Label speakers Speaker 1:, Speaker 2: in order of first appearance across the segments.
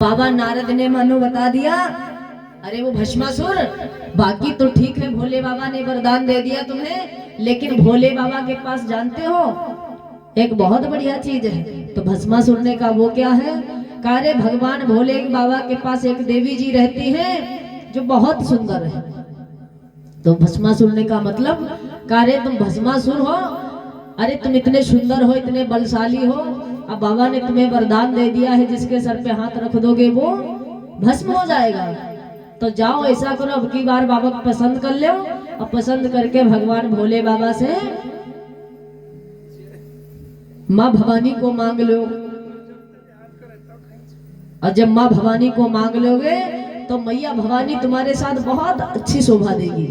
Speaker 1: बाबा नारद ने मानो बता दिया, अरे वो भस्मासुर, बाकी तो ठीक है, भोले बाबा ने वरदान दे दिया तुम्हें, लेकिन भोले बाबा के पास जानते हो एक बहुत बढ़िया चीज है। तो भस्मासुर ने कहा वो क्या है? कार्य भगवान भोले बाबा के पास एक देवी जी रहती है जो बहुत सुंदर है। तो भस्मासुर ने कहा मतलब कार्य तुम भस्मासुर हो? अरे तुम इतने सुंदर हो, इतने बलशाली हो, अब बाबा ने तुम्हें वरदान दे दिया है जिसके सर पे हाथ रख दोगे वो भस्म हो जाएगा। तो जाओ ऐसा करो, अब की बार बाबा को पसंद कर लो और पसंद करके भगवान भोले बाबा से माँ भवानी को मांग लो। और जब माँ भवानी को मांग लोगे तो मैया भवानी तुम्हारे साथ बहुत अच्छी शोभा देगी,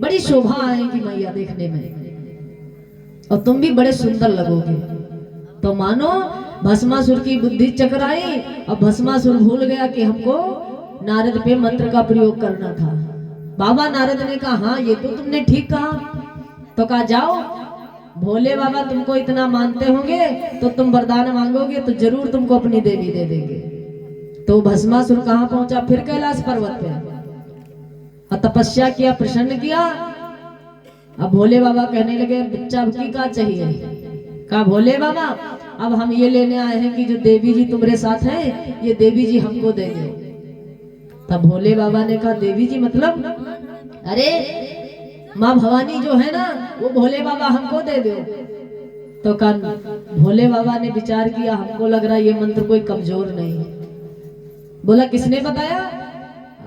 Speaker 1: बड़ी शोभा आएगी मैया देखने में, और तुम भी बड़े सुंदर लगोगे। तो मानो भस्मासुर की बुद्धि चकराई और भस्मासुर भूल गया कि हमको नारद पे मंत्र का प्रयोग करना था। बाबा नारद ने कहा हाँ ये तो तुमने ठीक कहा। तो कहा जाओ, भोले बाबा तुमको इतना मानते होंगे तो तुम वरदान मांगोगे तो जरूर तुमको अपनी देवी दे देंगे। तो भस्मासुर कहाँ पहुंचा? फिर कैलाश पर्वत पे और तपस्या किया, प्रसन्न किया। अब भोले बाबा कहने लगे बच्चा अब की का चाहिए? कहा भोले बाबा अब हम ये लेने आए हैं कि जो देवी जी तुम्हारे साथ हैं ये देवी जी हमको दे दो। तब भोले बाबा ने कहा देवी जी मतलब? अरे माँ भवानी जो है ना वो भोले बाबा हमको दे दो। तो कहा भोले बाबा ने विचार किया, हमको लग रहा ये मंत्र कोई कमजोर नहीं। बोला किसने बताया?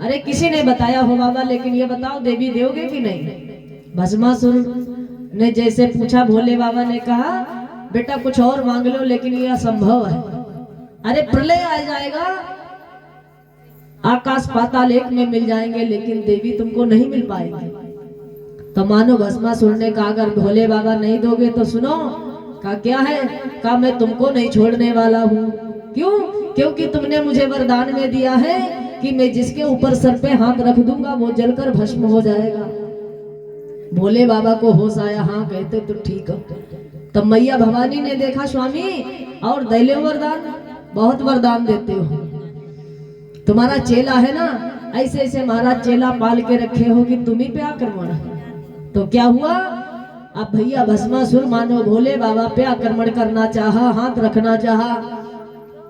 Speaker 1: अरे किसी ने बताया हो बाबा, लेकिन ये बताओ देवी दोगे कि नहीं? भस्मासुर ने जैसे पूछा, भोले बाबा ने कहा बेटा कुछ और मांग लो लेकिन ये असंभव है। अरे प्रलय आ जाएगा, आकाश पाताल एक में मिल जाएंगे लेकिन देवी तुमको नहीं मिल पाएगी। तो मानो भस्मासुर ने कहा अगर भोले बाबा नहीं दोगे तो सुनो। कहा क्या है? कहा मैं तुमको नहीं छोड़ने वाला हूँ। क्यों? क्योंकि तुमने मुझे वरदान में दिया है कि मैं जिसके ऊपर सर पे हाथ रख दूंगा वो जलकर भस्म हो जाएगा। भोले बाबा को होश आया, हाँ कहते तो ठीक है। तब मैया भवानी ने देखा स्वामी और दैले वरदान, बहुत वरदान देते हो, तुम्हारा चेला है ना, ऐसे ऐसे महाराज चेला पाल के रखे हो कि तुम ही पे आक्रमण है। तो क्या हुआ? अब भैया भस्मासुर मानो भोले बाबा पे आक्रमण करना चाहा, हाथ रखना चाहा।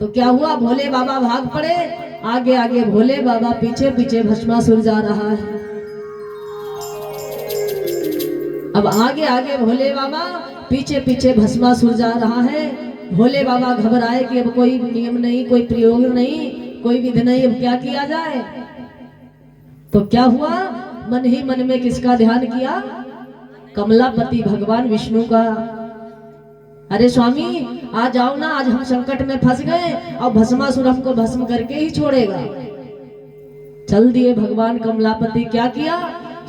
Speaker 1: तो क्या हुआ? भोले बाबा भाग पड़े, आगे आगे भोले बाबा, पीछे पीछे भस्मासुर जा रहा है। अब आगे आगे भोले बाबा, पीछे पीछे भस्मासुर जा रहा है। भोले बाबा घबराए कि अब कोई नियम नहीं, कोई प्रयोग नहीं, कोई विधि नहीं, अब क्या किया जाए? तो क्या हुआ? मन ही मन में किसका ध्यान किया? कमलापति भगवान विष्णु का। अरे स्वामी आ जाओ ना, आज हम संकट में फंस गए और भस्मासुर हमको भस्म करके ही छोड़ेगा। चल दिए भगवान कमलापति। क्या किया?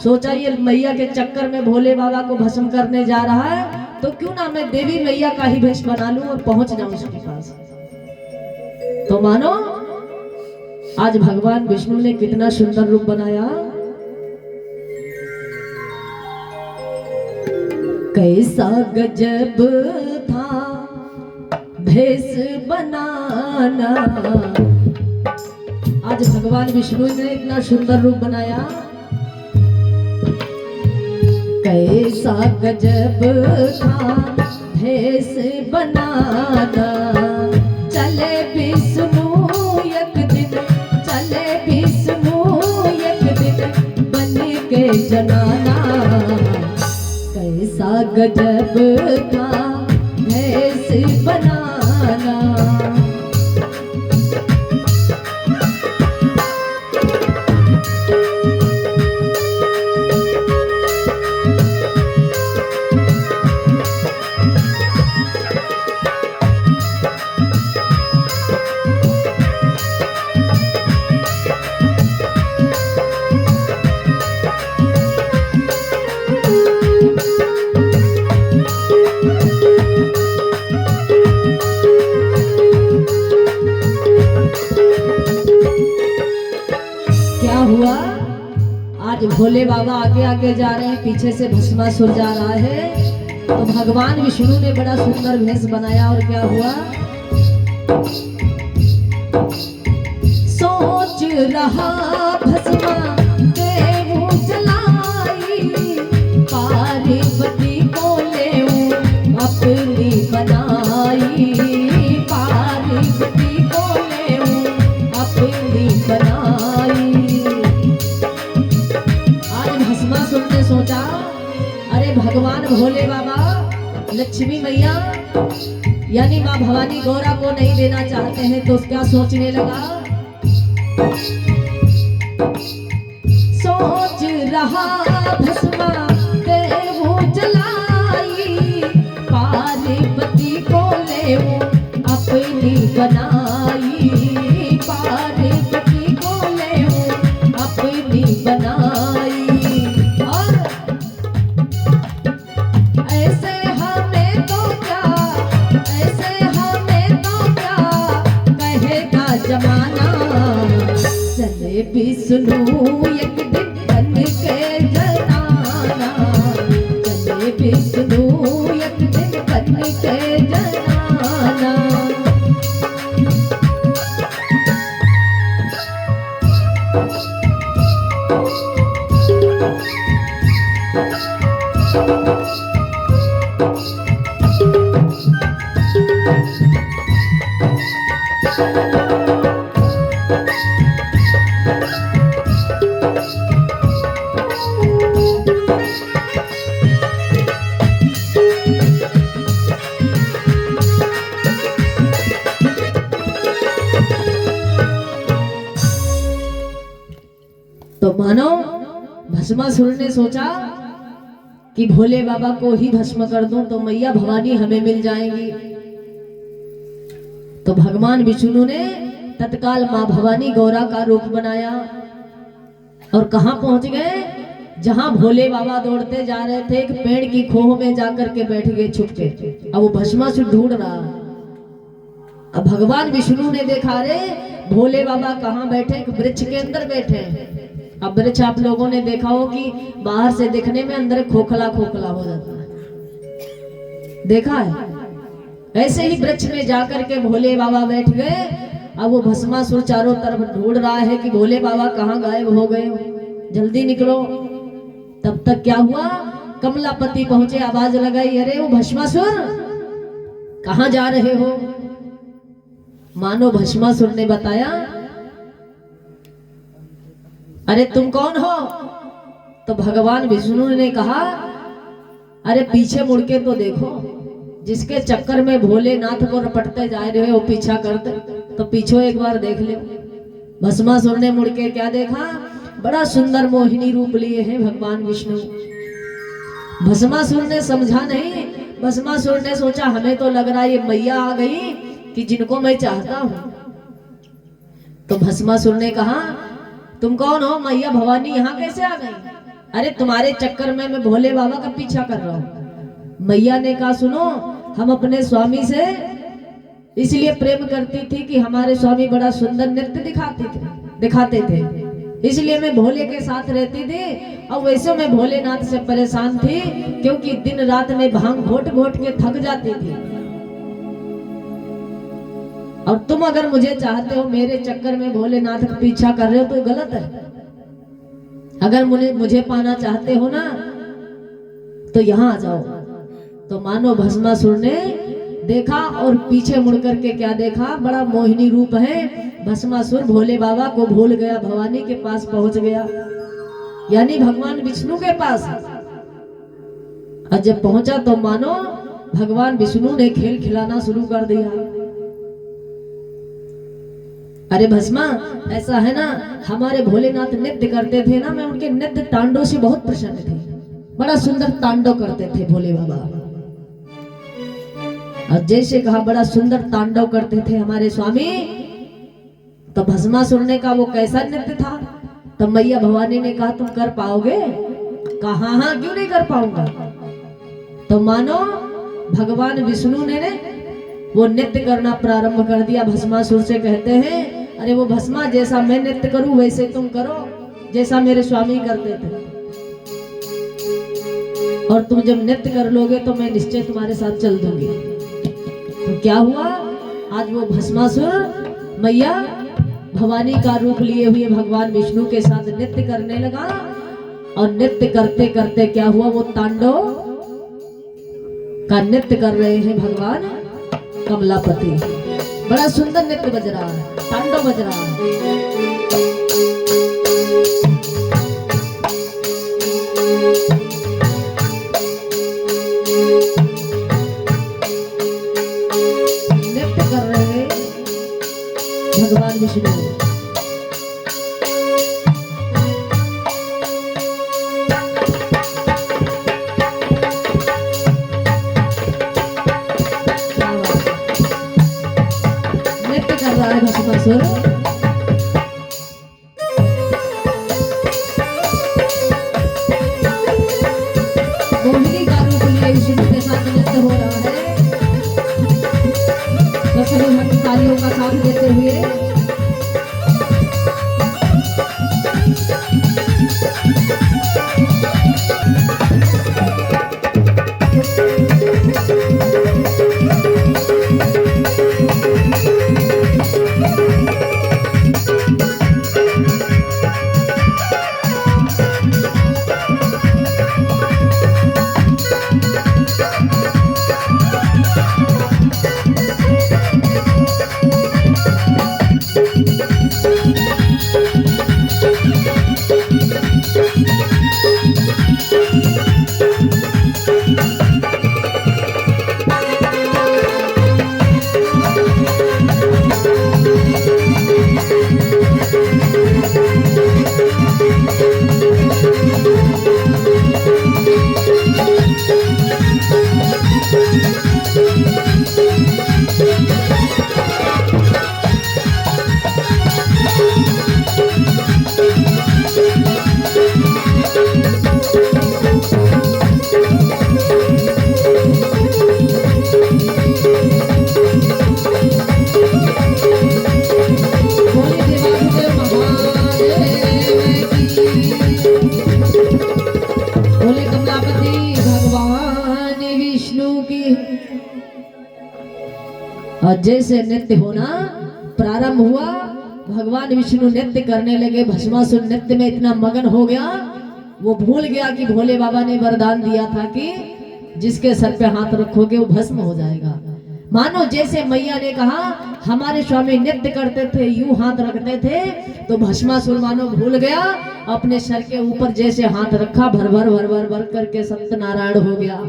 Speaker 1: सोचा ये मैया के चक्कर में भोले बाबा को भस्म करने जा रहा है तो क्यों ना मैं देवी मैया का ही वेश बना लूं और पहुंच जाऊं उसके पास। तो मानो आज भगवान विष्णु ने कितना सुंदर रूप बनाया। कैसा गजब था भेष बनाना, आज भगवान विष्णु ने इतना सुंदर रूप बनाया। कैसा गजब था भेष बनाना, चले विष्णु एक दिन, चले विष्णु एक दिन बन के जनाना। कैसा गजब था भेष बनाना। हुआ? आज भोले बाबा आगे आगे जा रहे हैं, पीछे से भस्मासुर जा रहा है। तो भगवान विष्णु ने बड़ा सुंदर भेष बनाया और क्या हुआ? रहा भस्मा देवू जलाई, पार्वती को लेऊ अपनी बनाई, पार्वती को लेऊ अपनी बनाई। आज भस्मासुर ने सोचा, अरे भगवान भोले बाबा लक्ष्मी मैया यानी माँ भवानी गौरा को नहीं देना चाहते हैं, तो क्या सोचने लगा, सोच रहा भस्मा देवू जलाई, पार्वती को लेऊ अपनी बनाई, पार्वती को लेऊ अपनी बनाई। और ऐसे हमें तो क्या, ऐसे हमें तो क्या कहेगा जमाना, चले विष्णु एक दिन बन के जनाना, चले विष्णु एक दिन बन के जनाना। तो मानो भस्मासुर ने सोचा कि भोले बाबा को ही भस्म कर दूं तो मैया भवानी हमें मिल जाएंगी। तो भगवान विष्णु ने तत्काल माँ भवानी गौरा का रूप बनाया और कहां पहुंच गए, जहां भोले बाबा दौड़ते जा रहे थे, एक पेड़ की खोह में जाकर के बैठ गए छुप के। अब वो भस्मासुर ढूंढ रहा। अब भगवान विष्णु ने देखा, रे भोले बाबा कहाँ बैठे, एक वृक्ष के अंदर बैठे हैं। अब वृक्ष आप लोगों ने देखा हो कि बाहर से देखने में अंदर खोखला खोखला हो जाता है, देखा है। ऐसे ही वृक्ष में जाकर के भोले बाबा बैठ गए। अब वो भस्मासुर चारों तरफ ढूंढ रहा है कि भोले बाबा कहाँ गायब हो गए, जल्दी निकलो। तब तक क्या हुआ, कमलापति पहुंचे, आवाज लगाई, अरे वो भस्मासुर कहाँ जा रहे हो। मानो भस्मासुर ने बताया, अरे तुम कौन हो। तो भगवान विष्णु ने कहा, अरे पीछे मुड़ के तो देखो, जिसके चक्कर में भोलेनाथ को रपटते जा रहे हो पीछा करते, तो पीछे एक बार देख लो। भस्मासुर ने मुड़ के क्या देखा, बड़ा सुंदर मोहिनी रूप लिए हैं भगवान विष्णु। भस्मासुर ने समझा नहीं, भस्मासुर ने सोचा हमें तो लग रहा है ये मैया आ गई कि जिनको मैं चाहता हूं। तो भस्मासुर ने कहा, तुम कौन हो, मैया भवानी यहाँ कैसे आ गई। अरे तुम्हारे चक्कर में मैं भोले बाबा का पीछा कर रहा हूँ। मैया ने कहा, सुनो, हम अपने स्वामी से इसलिए प्रेम करती थी कि हमारे स्वामी बड़ा सुंदर नृत्य दिखाते थे, इसलिए मैं भोले के साथ रहती थी। और वैसे मैं भोलेनाथ से परेशान थी, क्योंकि दिन रात में भांग घोट घोट के थक जाती थी। और तुम अगर मुझे चाहते हो, मेरे चक्कर में भोलेनाथ का पीछा कर रहे हो तो गलत है। अगर मुझे पाना चाहते हो ना तो यहाँ आ जाओ। तो मानो भस्मासुर ने देखा और पीछे मुड़ करके क्या देखा, बड़ा मोहिनी रूप है। भस्मासुर भोले बाबा को भूल गया, भवानी के पास पहुंच गया, यानी भगवान विष्णु के पास। और जब पहुंचा तो मानो भगवान विष्णु ने खेल खिलाना शुरू कर दिया। अरे भस्मा, ऐसा है ना, हमारे भोलेनाथ नृत्य करते थे ना, मैं उनके नृत्य तांडव से बहुत प्रसन्न थी। बड़ा सुंदर तांडव करते थे भोले बाबा। और जैसे कहा बड़ा सुंदर तांडव करते थे हमारे स्वामी। तो भस्मासुर ने कहा, वो कैसा नृत्य था। तो मैया भवानी ने कहा, तुम कर पाओगे। कहा हाँ, क्यों नहीं कर पाऊंगा। तो मानो भगवान विष्णु ने वो नृत्य करना प्रारंभ कर दिया। भस्मासुर से कहते हैं, अरे वो भस्मा, जैसा मैं नृत्य करूं वैसे तुम करो, जैसा मेरे स्वामी करते थे। और तुम जब नृत्य कर लोगे तो मैं निश्चय तुम्हारे साथ चल दूंगी। तो क्या हुआ, आज वो भस्मासुर मैया भवानी का रूप लिए हुए भगवान विष्णु के साथ नृत्य करने लगा। और नृत्य करते करते क्या हुआ, वो तांडव का नृत्य कर रहे हैं भगवान कमलापति। बड़ा सुंदर नृत्य बज रहा है, तांडव बज रहा है। नृत्य कर रहे हैं भगवान विष्णु। भस्मासुर मोहिनी का रूप लिए विष्णु के साथ नृत्य हो रहा है। तो सभी भक्त तालियों का साथ देते हुए और जैसे नृत्य होना प्रारंभ हुआ, भगवान विष्णु नृत्य करने लगे। भस्मासुर नृत्य में इतना मगन हो गया, वो भूल गया कि भोले बाबा ने वरदान दिया था कि जिसके सर पे हाथ रखोगे वो भस्म हो जाएगा। मानो जैसे मैया ने कहा हमारे स्वामी नृत्य करते थे, यूं हाथ रखते थे, तो भस्मासुर मानो भूल गया, अपने सर के ऊपर जैसे हाथ रखा, भर भर भर भर भर करके सत्यनारायण हो गया।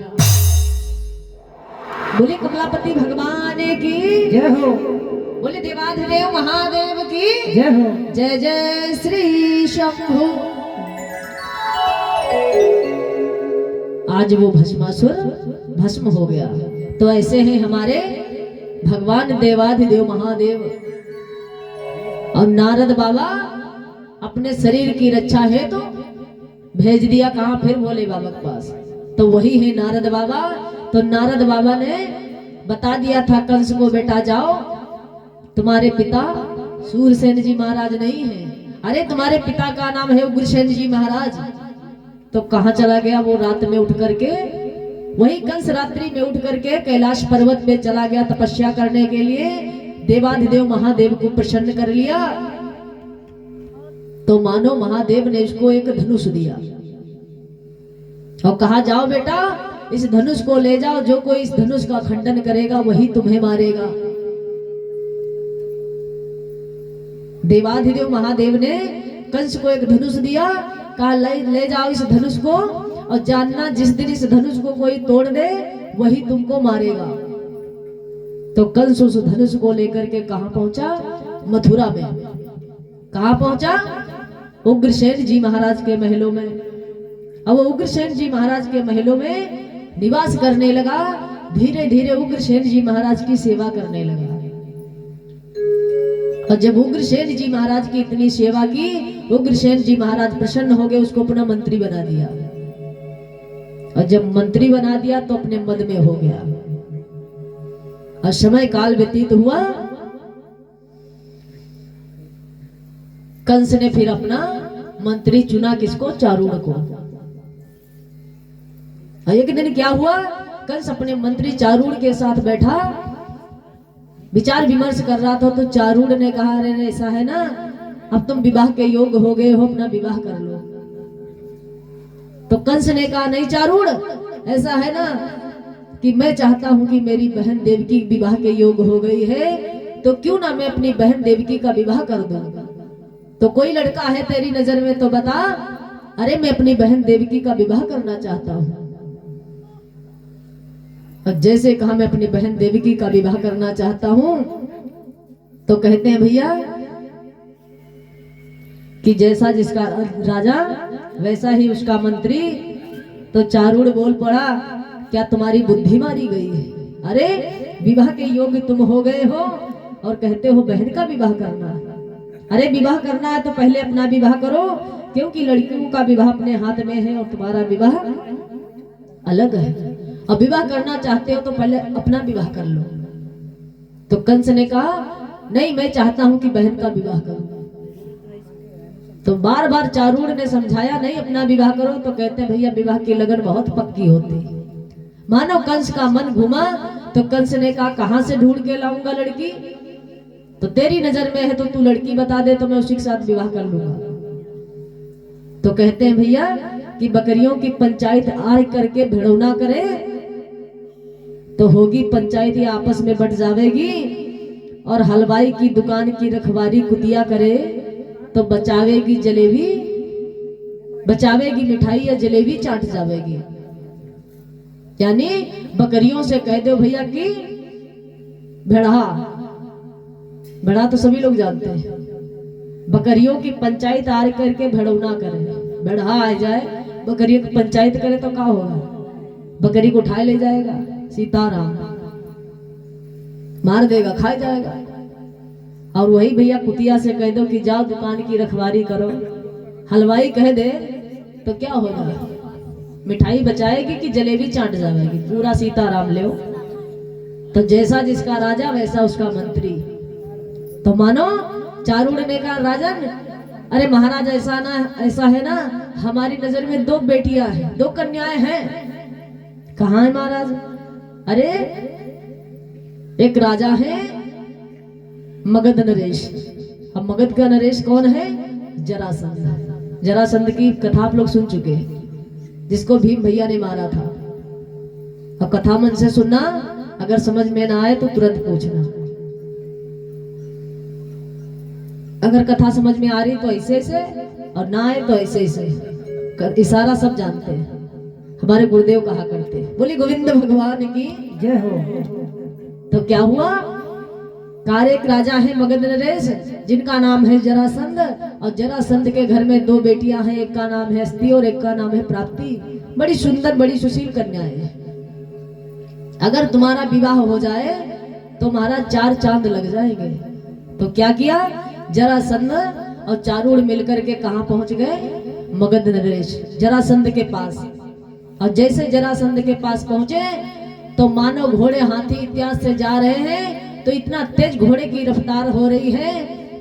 Speaker 1: बोले कमलापति भगवान की
Speaker 2: जय हो,
Speaker 1: बोले देवाधिदेव महादेव की
Speaker 2: जय हो।
Speaker 1: जय जय श्री शंभु। आज वो भस्मासुर भस्म हो गया। तो ऐसे हैं हमारे भगवान देवाधिदेव महादेव। और नारद बाबा अपने शरीर की रक्षा है तो भेज दिया कहाँ, फिर भोले बाबा के पास। तो वही है नारद बाबा। तो नारद बाबा ने बता दिया था कंस को, बेटा जाओ, तुम्हारे पिता सूरसेन जी महाराज नहीं है। अरे तुम्हारे पिता का नाम है उग्रसेन जी महाराज। तो कहाँ चला गया वो? रात में उठ करके, वही कंस रात्रि में उठ करके कैलाश पर्वत पे चला गया तपस्या करने के लिए। देवाधिदेव महादेव को प्रसन्न कर लिया। तो मानो महादेव ने इसको एक धनुष दिया और कहा जाओ बेटा इस धनुष को ले जाओ, जो कोई इस धनुष का खंडन करेगा वही तुम्हें मारेगा। देवाधिदेव महादेव ने कंस को एक धनुष दिया, कहा ले जाओ इस धनुष को और जानना जिस दिन इस धनुष को कोई तोड़ दे वही तुमको मारेगा। तो कंस उस धनुष को लेकर के कहां पहुंचा? मथुरा में। कहां पहुंचा? उग्रसेन जी महाराज के महलों में। अब उग्रसेन जी महाराज के महलों में निवास करने लगा। धीरे धीरे उग्रसेन जी महाराज की सेवा करने लगा। और जब उग्रसेन जी महाराज की इतनी सेवा की, उग्रसेन जी महाराज प्रसन्न हो गए, उसको अपना मंत्री बना दिया। और जब मंत्री बना दिया तो अपने मद में हो गया। और समय काल व्यतीत हुआ, कंस ने फिर अपना मंत्री चुना, किसको? चारूण को। एक दिन क्या हुआ, कंस अपने मंत्री चारूण के साथ बैठा। विचार विमर्श कर रहा था तो चारूड़ ने कहा, अरे ऐसा है ना, अब तुम विवाह के योग्य हो गए हो, अपना विवाह कर लो। तो कंस ने कहा, नहीं चारूड़, ऐसा है ना कि मैं चाहता हूं कि मेरी बहन देवकी विवाह के योग्य हो गई है, तो क्यों ना मैं अपनी बहन देवकी का विवाह कर दूं। तो कोई लड़का है तेरी नजर में तो बता। अरे मैं अपनी बहन देवकी का विवाह करना चाहता हूं। और जैसे कहा मैं अपनी बहन देवकी का विवाह करना चाहता हूं, तो कहते हैं भैया कि जैसा जिसका राजा वैसा ही उसका मंत्री। तो चारूड़ बोल पड़ा, क्या तुम्हारी बुद्धि मारी गई है? अरे विवाह के योग्य तुम हो गए हो और कहते हो बहन का विवाह करना। अरे विवाह करना है तो पहले अपना विवाह करो, क्योंकि लड़कियों का विवाह अपने हाथ में है और तुम्हारा विवाह अलग है। अब विवाह करना चाहते हो तो पहले अपना विवाह कर लो। तो कंस ने कहा, नहीं मैं चाहता हूं कि बहन का विवाह करूं। तो बार बार चारूड़ ने समझाया, नहीं अपना विवाह करो। तो कहते हैं भैया विवाह की लगन बहुत पक्की होती। मानो कंस का मन घुमा। तो कंस ने कहा, कहां से ढूंढ के लाऊंगा लड़की? तो तेरी नजर में है तो तू लड़की बता दे, तो मैं उसी के साथ विवाह कर लूंगा। तो कहते हैं भैया कि बकरियों की पंचायत आय करके भिड़ौना करे तो होगी पंचायत, या आपस में बट जावेगी। और हलवाई की दुकान की रखवारी कुतिया करे तो बचावेगी जलेबी, बचावेगी मिठाई या जलेबी चाट जावेगी। यानी बकरियों से कह दो भैया कि भेड़ा, भेड़ा तो सभी लोग जानते हैं, बकरियों की पंचायत आर करके भेड़ौना करे। भेड़ा आ जाए बकरियों की पंचायत करे तो क्या होगा? बकरी को उठाए ले जाएगा, सीताराम मार देगा, खा जाएगा। और वही भैया कुतिया से कह दो कि जाओ दुकान की रखवारी करो। हलवाई कह दे तो क्या होगा? मिठाई बचाएगी कि जलेबी चाट जाएगी, पूरा सीताराम ले। तो जैसा जिसका राजा वैसा उसका मंत्री। तो मानो चारूड़ ने कहा, राजन अरे महाराज ऐसा है ना, हमारी नजर में 2 बेटियां हैं, 2 कन्याएं हैं। कहाँ है महाराज? अरे एक राजा है मगध नरेश। अब मगध का नरेश कौन है? जरासंध। जरासंध की कथा आप लोग सुन चुके हैं, जिसको भीम भैया ने मारा था। अब कथा मन से सुनना, अगर समझ में ना आए तो तुरंत पूछना। अगर कथा समझ में आ रही तो ऐसे से, और ना आए तो ऐसे ऐसे। इशारा सब जानते हैं, हमारे गुरुदेव कहा करते हैं। बोली गोविंद भगवान की जय हो। तो क्या हुआ? एक राजा है मगध नरेश, जिनका नाम है जरासंध। और जरासंध के घर में 2 बेटियां हैं, एक का नाम है अस्ति और एक का नाम है प्राप्ति। बड़ी सुंदर बड़ी सुशील कन्याएं हैं। अगर तुम्हारा विवाह हो जाए तो महाराज 4 चांद लग जाएंगे। तो क्या किया? जरासंध और चारूड़ मिलकर के कहां पहुंच गए? मगध नरेश जरासंध के पास। और जैसे जरासंध के पास पहुंचे तो मानो घोड़े हाथी इत्यादि से जा रहे हैं। तो इतना तेज घोड़े की रफ्तार हो रही है,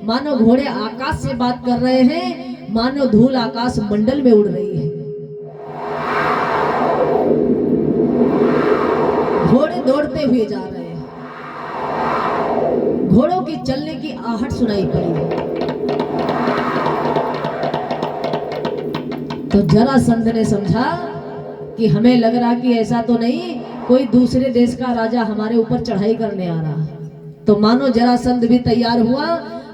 Speaker 1: मानो घोड़े आकाश से बात कर रहे हैं, मानो धूल आकाश मंडल में उड़ रही है। घोड़े दौड़ते हुए जा रहे हैं, घोड़ों की चलने की आहट सुनाई पड़ी। तो जरासंध ने समझा कि हमें लग रहा कि ऐसा तो नहीं कोई दूसरे देश का राजा हमारे ऊपर चढ़ाई करने आ रहा। तो मानो जरासंध भी तैयार हुआ।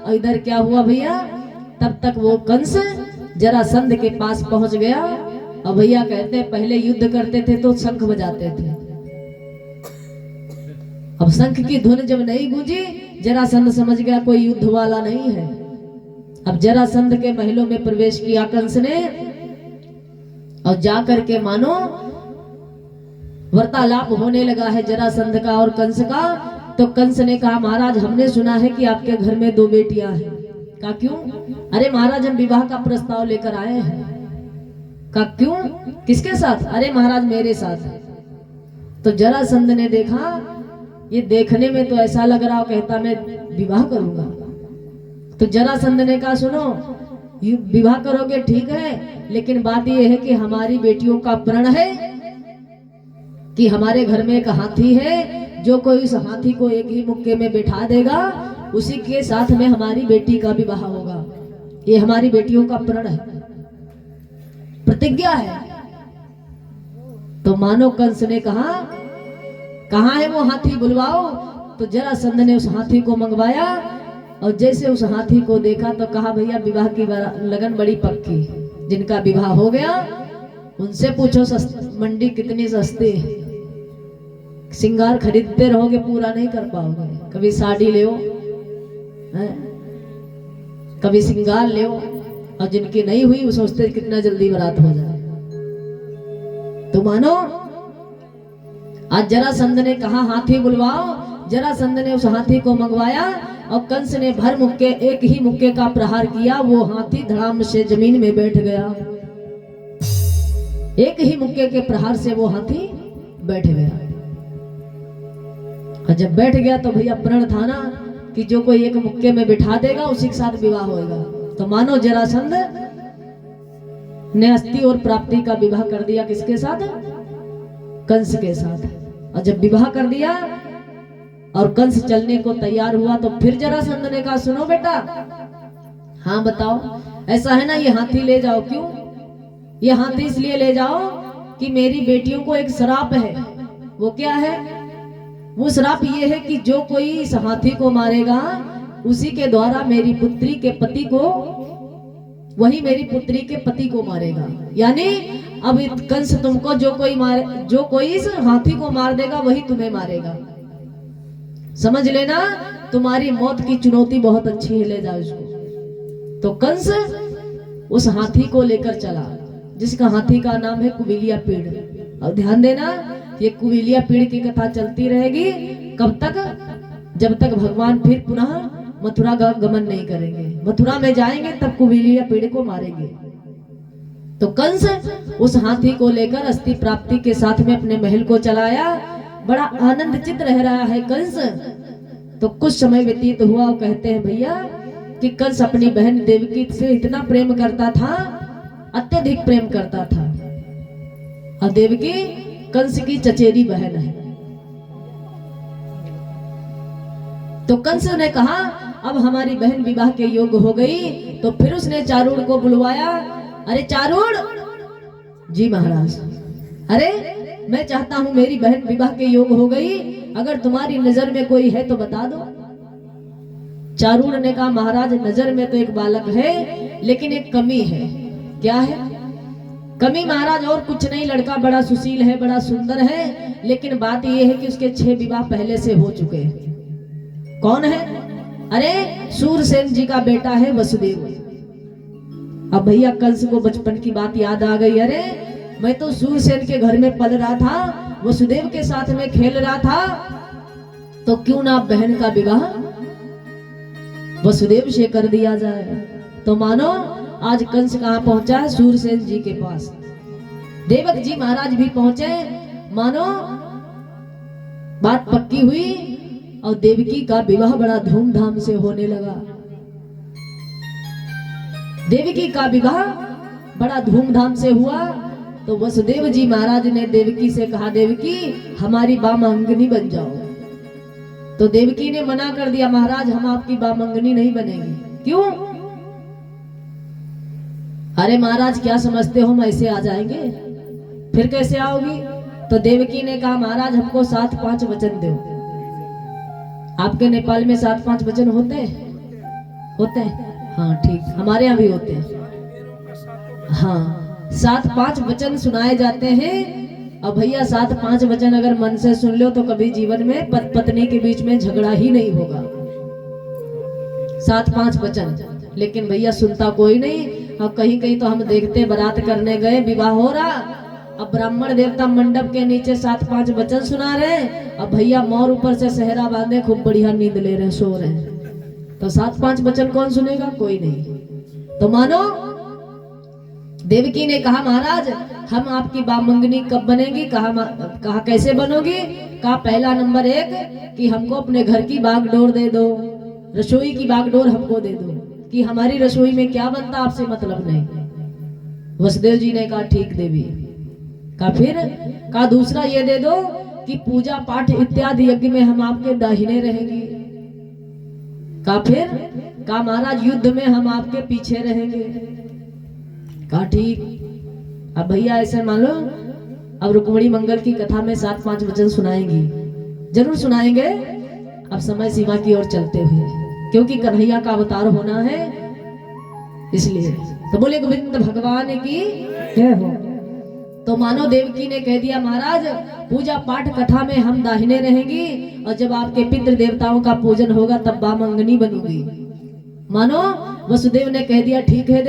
Speaker 1: और इधर क्या हुआ भैया? तब तक वो कंस जरासंध के पास पहुंच गया। और भैया कहते हैं पहले युद्ध करते थे तो शंख बजाते थे। अब शंख की धुन जब नहीं गूंजी, जरासंध समझ गया कोई युद्ध वाला नहीं है। अब जरासंध के महलों में प्रवेश किया कंस ने, और जाकर के मानो वार्तालाप होने लगा है जरासंध का और कंस का। तो कंस ने कहा, महाराज हमने सुना है कि आपके घर में 2 बेटियां हैं। कहा क्यों? अरे महाराज हम विवाह का प्रस्ताव लेकर आए हैं। कहा क्यों, किसके साथ? अरे महाराज मेरे साथ। तो जरासंध ने देखा, ये देखने में तो ऐसा लग रहा हो, कहता मैं विवाह करूंगा। तो जरासंध ने कहा सुनो, विवाह करोगे ठीक है, लेकिन बात यह है कि हमारी बेटियों का प्रण है कि हमारे घर में एक हाथी है, जो कोई उस हाथी को एक ही मुक्के में बिठा देगा उसी के साथ में हमारी बेटी का विवाह होगा। ये हमारी बेटियों का प्रण है, प्रतिज्ञा है। तो मानो कंस ने कहा कहाँ है वो हाथी, बुलवाओ। तो जरासंध ने उस हाथी को मंगवाया और जैसे उस हाथी को देखा तो कहा भैया विवाह की लगन बड़ी पक्की, जिनका विवाह हो गया उनसे पूछो मंडी कितनी सस्ती है। सिंगार खरीदते रहोगे पूरा नहीं कर पाओगे, कभी साड़ी ले कभी सिंगार ले, और जिनकी नहीं हुई वो सोचते कितना जल्दी बारात हो जाए। तो मानो आज जरासंध ने कहा हाथी बुलवाओ, जरासंध ने उस हाथी को मंगवाया और कंस ने भर मुक्के एक ही मुक्के का प्रहार किया, वो हाथी धड़ाम से जमीन में बैठ गया। एक ही मुक्के के प्रहार से वो हाथी बैठ गया। और जब बैठ गया तो भैया प्रण था ना कि जो कोई एक मुक्के में बिठा देगा उसी के साथ विवाह होगा। तो मानो जरासंध ने अस्थि और प्राप्ति का विवाह कर दिया, किसके साथ? कंस के साथ। और जब विवाह कर दिया और कंस चलने को तैयार हुआ तो फिर जरासंध ने कहा सुनो बेटा, हाँ बताओ, ऐसा है ना ये हाथी ले जाओ। क्यों? ये हाथी इसलिए ले जाओ कि मेरी बेटियों को एक श्राप है। वो क्या है? वो श्राप ये है कि जो कोई इस हाथी को मारेगा उसी के द्वारा मेरी पुत्री के पति को, वही मेरी पुत्री के पति को मारेगा। यानी अब कंस तुमको जो कोई इस हाथी को मार देगा वही तुम्हें मारेगा। समझ लेना तुम्हारी मौत की चुनौती बहुत अच्छी है, ले जाओ इसको। तो कंस उस हाथी को लेकर चला, जिसका हाथी का नाम है कुबिलिया पीड़। और ध्यान देना ये कुबिलिया पीड़ की कथा चलती रहेगी कब तक? जब तक भगवान फिर पुनः मथुरा का गमन नहीं करेंगे। मथुरा में जाएंगे तब कुबिलिया पीड़ को मारेंगे। तो कंस उस हाथी को लेकर अस्थि प्राप्ति के साथ में अपने महल को चलाया। बड़ा आनंदचित रह रहा है कंस। तो कुछ समय व्यतीत हुआ और कहते हैं भैया कि कंस अपनी बहन देवकी से इतना प्रेम करता था, अत्यधिक प्रेम करता था। और देवकी कंस की चचेरी बहन है। तो कंस ने कहा अब हमारी बहन विवाह के योग्य हो गई। तो फिर उसने चारूड़ को बुलवाया। अरे चारूड़, जी महाराज, अरे मैं चाहता हूं मेरी बहन विवाह के योग्य हो गई, अगर तुम्हारी नजर में कोई है तो बता दो। चारूड़ ने कहा महाराज नजर में तो एक बालक है लेकिन एक कमी है। क्या है कमी महाराज? और कुछ नहीं, लड़का बड़ा सुशील है, बड़ा सुंदर है, लेकिन बात यह है कि उसके 6 विवाह पहले से हो चुके हैं। कौन है? अरे सूरसेन जी का बेटा है वसुदेव। अब भैया कंस को बचपन की बात याद आ गई। अरे मैं तो सूरसेन के घर में पल रहा था, वसुदेव के साथ में खेल रहा था, तो क्यों ना बहन का विवाह वसुदेव से कर दिया जाए। तो मानो आज कंस कहाँ पहुंचा है? सूरसेन जी के पास। देवक जी महाराज भी पहुंचे। मानो बात पक्की हुई और देवकी का विवाह बड़ा धूमधाम से होने लगा। देवकी का विवाह बड़ा धूमधाम से हुआ। तो वसुदेव जी महाराज ने देवकी से कहा देवकी हमारी बामंगनी बन जाओ। तो देवकी ने मना कर दिया, महाराज हम आपकी बामंगनी नहीं बनेंगे। क्यों? अरे महाराज क्या समझते हो हम ऐसे आ जाएंगे? फिर कैसे आओगी? तो देवकी ने कहा महाराज हमको 7-5 वचन दो। आपके नेपाल में 7-5 वचन होते हैं? होते हैं? हाँ ठीक, हमारे यहाँ भी होते हैं। हाँ 7-5 वचन सुनाए जाते हैं। अब भैया 7-5 वचन अगर मन से सुन लो तो कभी जीवन में पत्नी के बीच में झगड़ा ही नहीं होगा। 7-5 वचन, लेकिन भैया सुनता कोई नहीं। अब कहीं कहीं तो हम देखते बारात करने गए, विवाह हो रहा, अब ब्राह्मण देवता मंडप के नीचे 7-5 वचन सुना रहे। अब भैया मोर ऊपर से सहरा बांधे खूब बढ़िया नींद ले रहे, सो रहे। तो 7-5 वचन कौन सुनेगा? कोई नहीं। तो मानो देवकी ने कहा महाराज हम आपकी बामंगनी कब बनेगी? कहा कैसे बनोगी? कहा पहला नंबर 1 कि हमको अपने घर की बागडोर दे दो, रसोई की बागडोर हमको दे दो, कि हमारी रसोई में क्या बनता आपसे मतलब नहीं। वसुदेव जी ने कहा ठीक देवी। कहा फिर? कहा दूसरा ये दे दो कि पूजा पाठ इत्यादि यज्ञ में हम आपके दाहिने रहेंगे। का फिर का महाराज युद्ध में हम आपके पीछे रहेंगे। का ठीक। अब भैया ऐसे मान लो अब रुक्मिणी मंगल की कथा में 7-5 वचन सुनाएंगी, जरूर सुनाएंगे। अब समय सीमा की ओर चलते हुए, क्योंकि कन्हैया का अवतार होना है इसलिए। तो बोले गोविंद भगवान की जय हो। तो मानो देवकी ने कह दिया महाराज पूजा पाठ कथा में हम दाहिने रहेंगी, और जब आपके पितृ देवताओं का पूजन होगा तब बामंगनी बनूंगी। मानो वसुदेव ने कह दिया ठीक है।